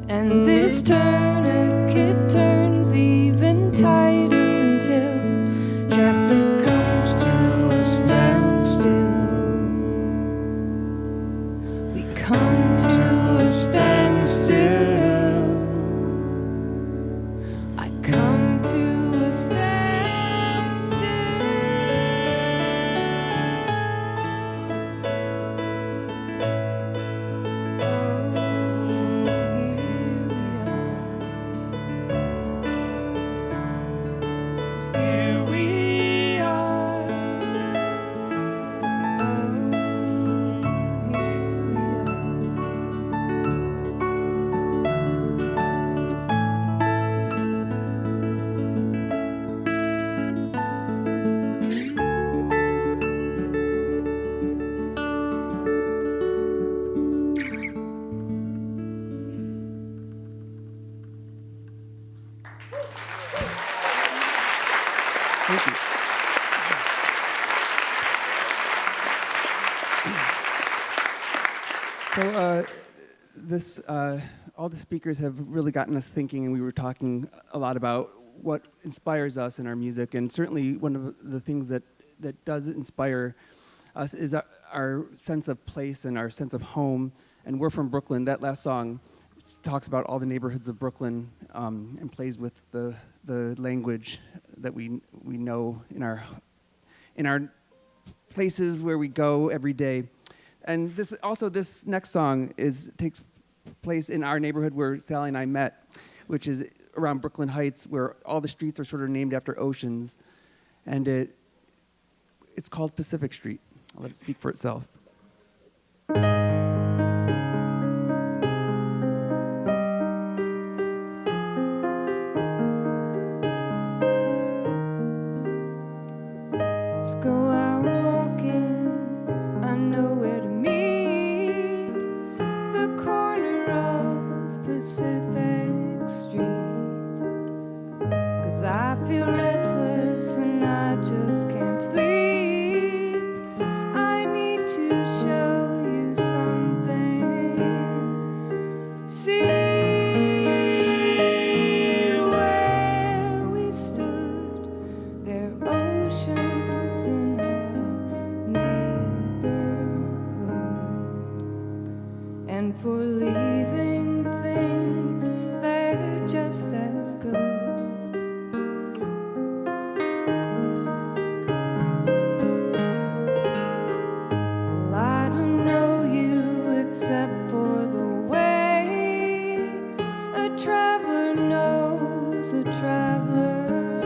And this tourniquet turns even tighter until traffic comes to a standstill. We come to a standstill. I come to a standstill. Oh, here we are. Oh, here we are. Thank you. So all the speakers have really gotten us thinking, and we were talking a lot about what inspires us in our music. And certainly one of the things that does inspire us is our sense of place and our sense of home. And we're from Brooklyn. That last song talks about all the neighborhoods of Brooklyn and plays with the language that we know in our places where we go every day. And this next song takes place in our neighborhood where Sally and I met, which is around Brooklyn Heights, where all the streets are sort of named after oceans. And it's called Pacific Street. I'll let it speak for itself. Let's go out walking, I know where to meet, the corner of Pacific Street. 'Cause I feel restless and I just can't sleep. I need to show you something. See where we stood, there are oceans in our neighborhood. And for leaving things, they're just as good. Well, I don't know you except for the way a traveler knows a traveler.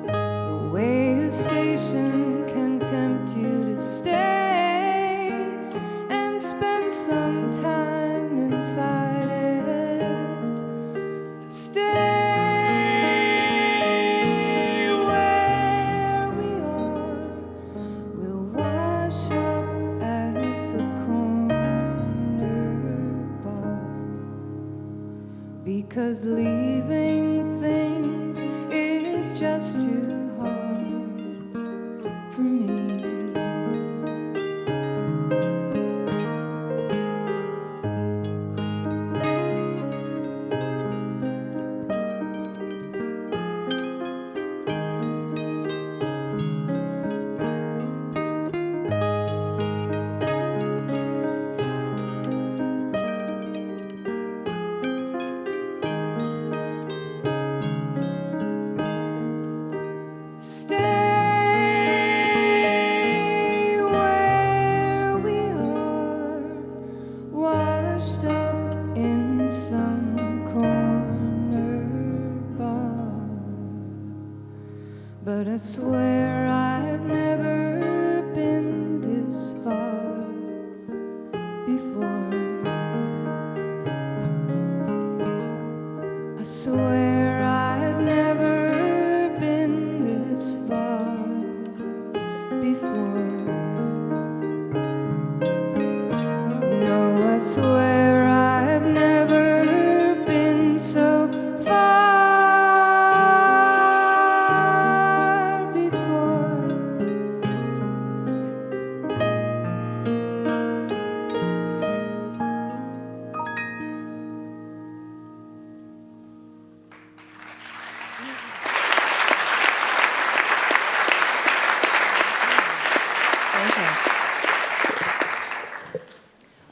The way a station can tempt you to stay and spend some time inside it. Stay where we are. We'll wash up at the corner bar. Because leaving things is just too hard for me. Stay where we are, washed up in some corner bar. But I swear I've never been this far before. I swear I've never been this far before. No, I swear I've never been so far before.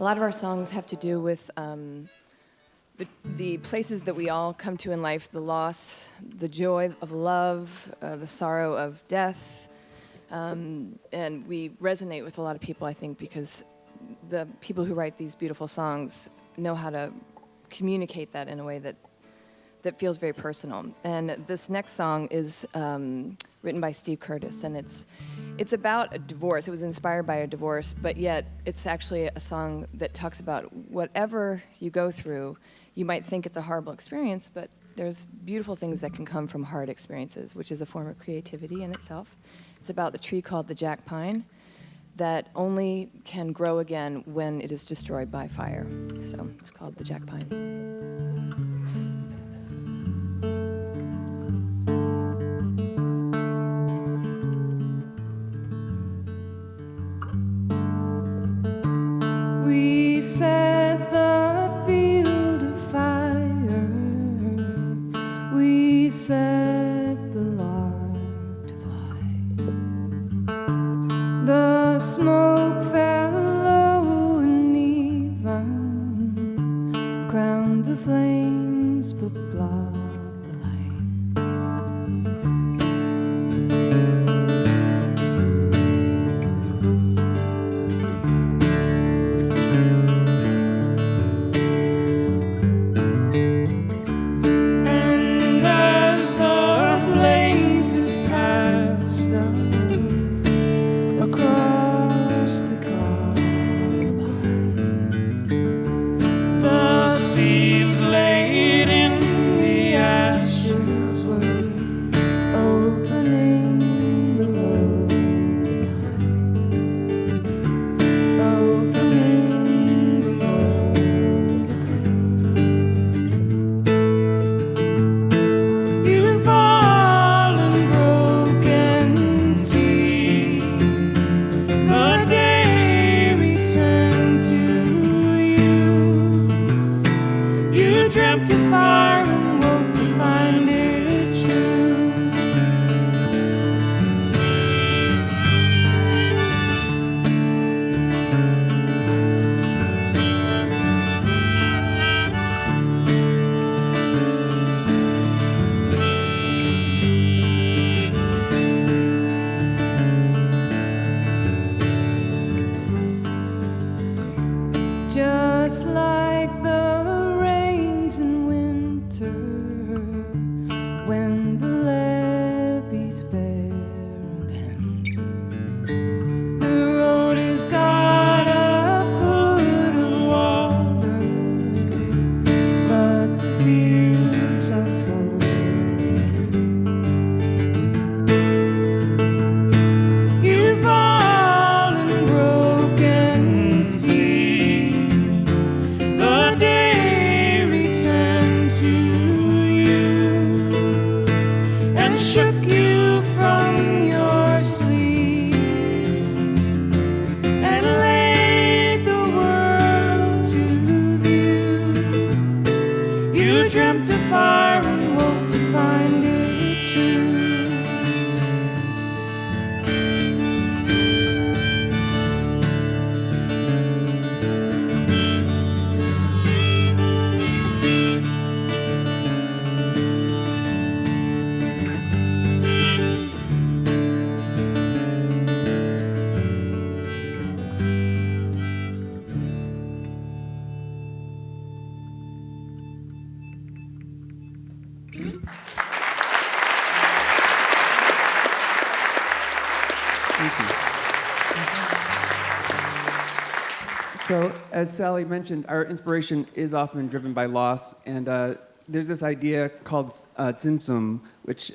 lot of our songs have to do with the places that we all come to in life, the loss, the joy of love, the sorrow of death. And we resonate with a lot of people, I think, because the people who write these beautiful songs know how to communicate that in a way that feels very personal. And this next song is written by Steve Curtis, and it's about a divorce. It was inspired by a divorce, but yet it's actually a song that talks about whatever you go through. You might think it's a horrible experience, but there's beautiful things that can come from hard experiences, which is a form of creativity in itself. It's about the tree called the jack pine that only can grow again when it is destroyed by fire. So it's called the jack pine. We set the field afire. We set the lark to fly. The smoke fell low and even crowned the flames, but blocked the light. And as the blazes passed us across the Columbine, the seeds laid in the ashes were opening below the pine, opening below the pine. You fall and broken see the day return to you. You dreamt of fire and woke to find it true. Just like the rains in winter, when the levees bare and bend, the road has got a foot of water, but the fields are full again. You fall and broken see the day returned to you and shook you from your sleep and laid the world to view. You dreamt of fire and woke to find it true. Thank you. So, as Sally mentioned, our inspiration is often driven by loss, and there's this idea called Tzimtzum, which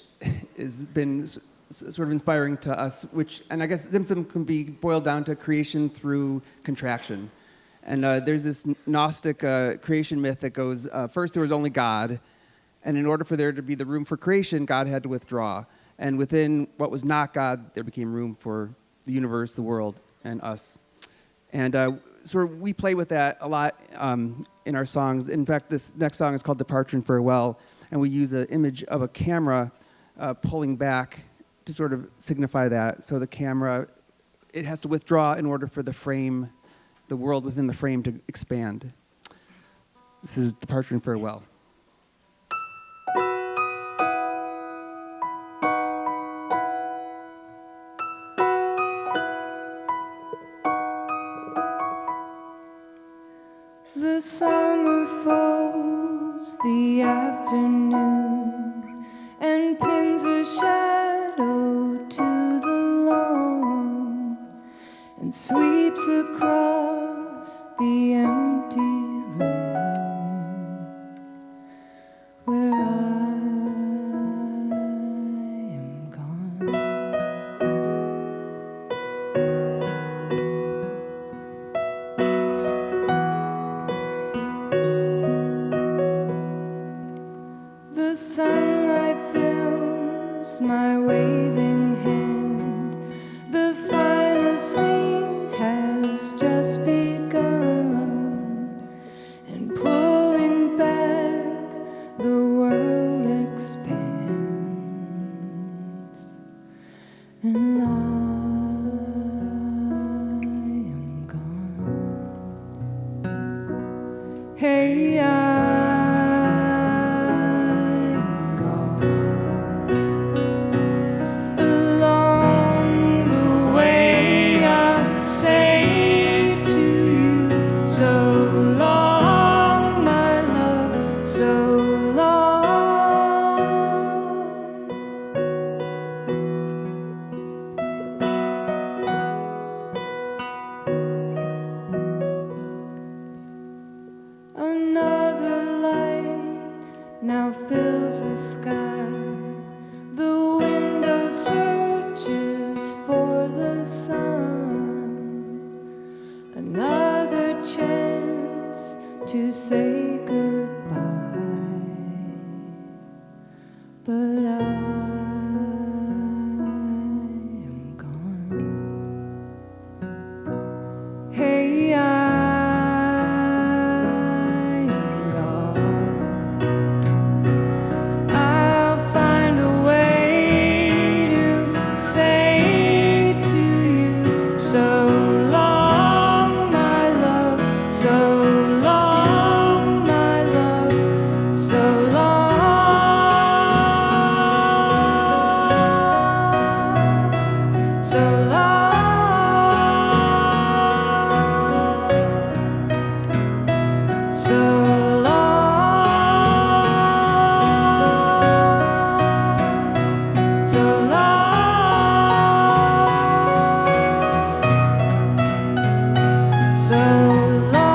has been sort of inspiring to us, and I guess Tzimtzum can be boiled down to creation through contraction. And there's this Gnostic creation myth that goes, first there was only God, and in order for there to be the room for creation, God had to withdraw. And within what was not God, there became room for the universe, the world, and us. And so we play with that a lot in our songs. In fact, this next song is called Departure and Farewell, and we use an image of a camera pulling back to sort of signify that. So the camera, it has to withdraw in order for the frame the world within the frame to expand. This is Departure and Farewell. The summer folds the afternoon and pins a shadow to the lawn and sweeps across the empty room where I am gone. The sunlight films my waving hand. The final scene has just begun, and pulling back, the world expands, and I am gone. Hey, along the way I'll say to you, so long, my love, so long. Another light now fills the sky. The window searches for the sun. Another chance to say goodbye. But I am gone. Hey, I am gone. I'll find a way to say to you, so long, my love, so long, my love, so long, so long, so long, so long, so long.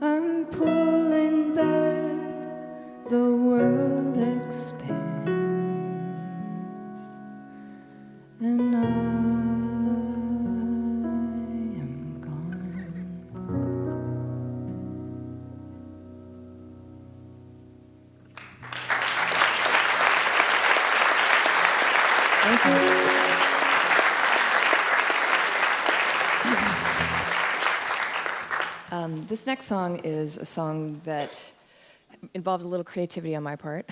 I'm pulling back, the world expands, and I am gone. Thank you. This next song is a song that involved a little creativity on my part.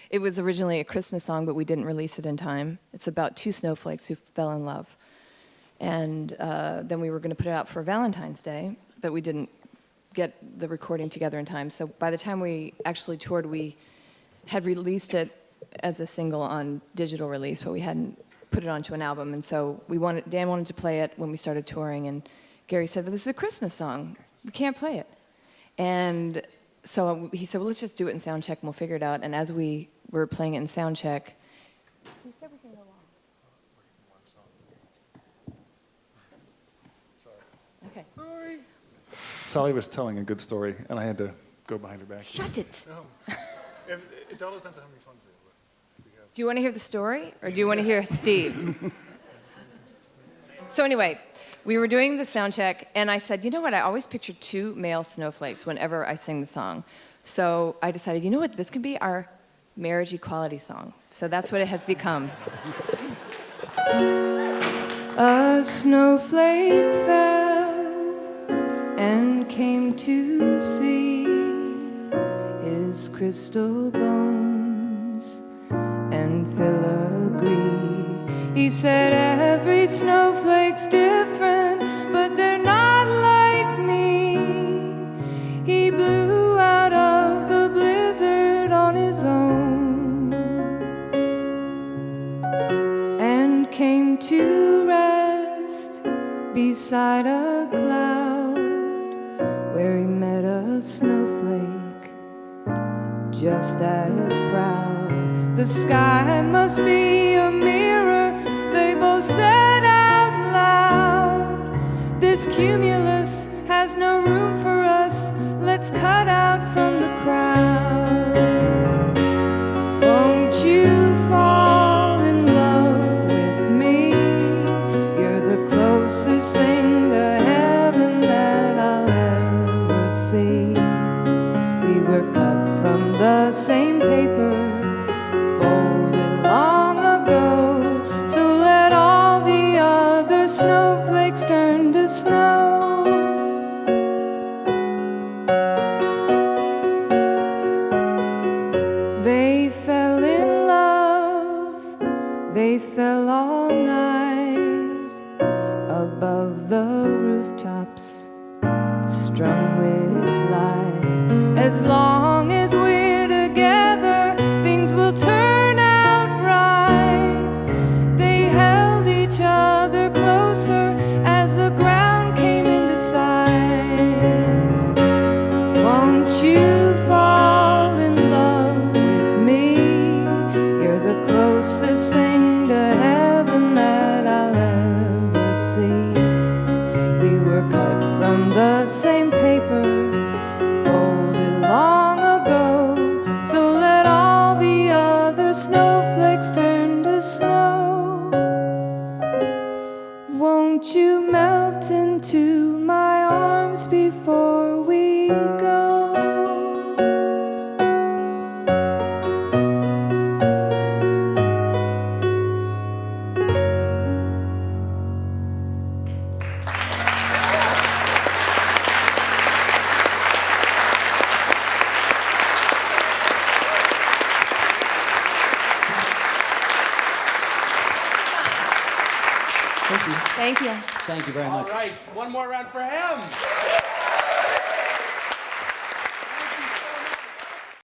It was originally a Christmas song, but we didn't release it in time. It's about two snowflakes who fell in love. And then we were going to put it out for Valentine's Day, but we didn't get the recording together in time. So by the time we actually toured, we had released it as a single on digital release, but we hadn't put it onto an album. And so Dan wanted to play it when we started touring, and Gary said, "But this is a Christmas song. We can't play it." And so he said, "Well, let's just do it in sound check and we'll figure it out." And as we were playing it in sound check, he said we can go on. Okay. Sally was telling a good story, and I had to go behind her back. Shut it. It all depends on how many songs we have. Do you want to hear the story, or do you want to hear Steve? So anyway, we were doing the sound check, and I said, you know what? I always picture two male snowflakes whenever I sing the song. So I decided, you know what? This can be our marriage equality song. So that's what it has become. A snowflake fell came to see his crystal bones and filigree. He said every snowflake's different, but they're not like me. He blew out of the blizzard on his own and came to rest beside a cloud where he met a snowflake just as proud. The sky must be a mirror, they both said out loud. This cumulus has no room for us, let's cut out from the crowd. Won't you fall in love with me? You're the closest thing to heaven that I'll ever see. We were cut from the same paper, folded long ago, so let all the other snowflakes turn to snow. They fell in love, they fell all night above the rooftops, strung with light. As long as we're together, things will turn out right. They held each other closer as the ground came into sight. Won't you fall in love with me? You're the closest thing to heaven that I'll ever see. We were cut from the same paper, folded long ago, so let all the other snowflakes turn to snow. Won't you melt into my arms before we go? Thank you. Thank you. Thank you very All much. right, one more round for him.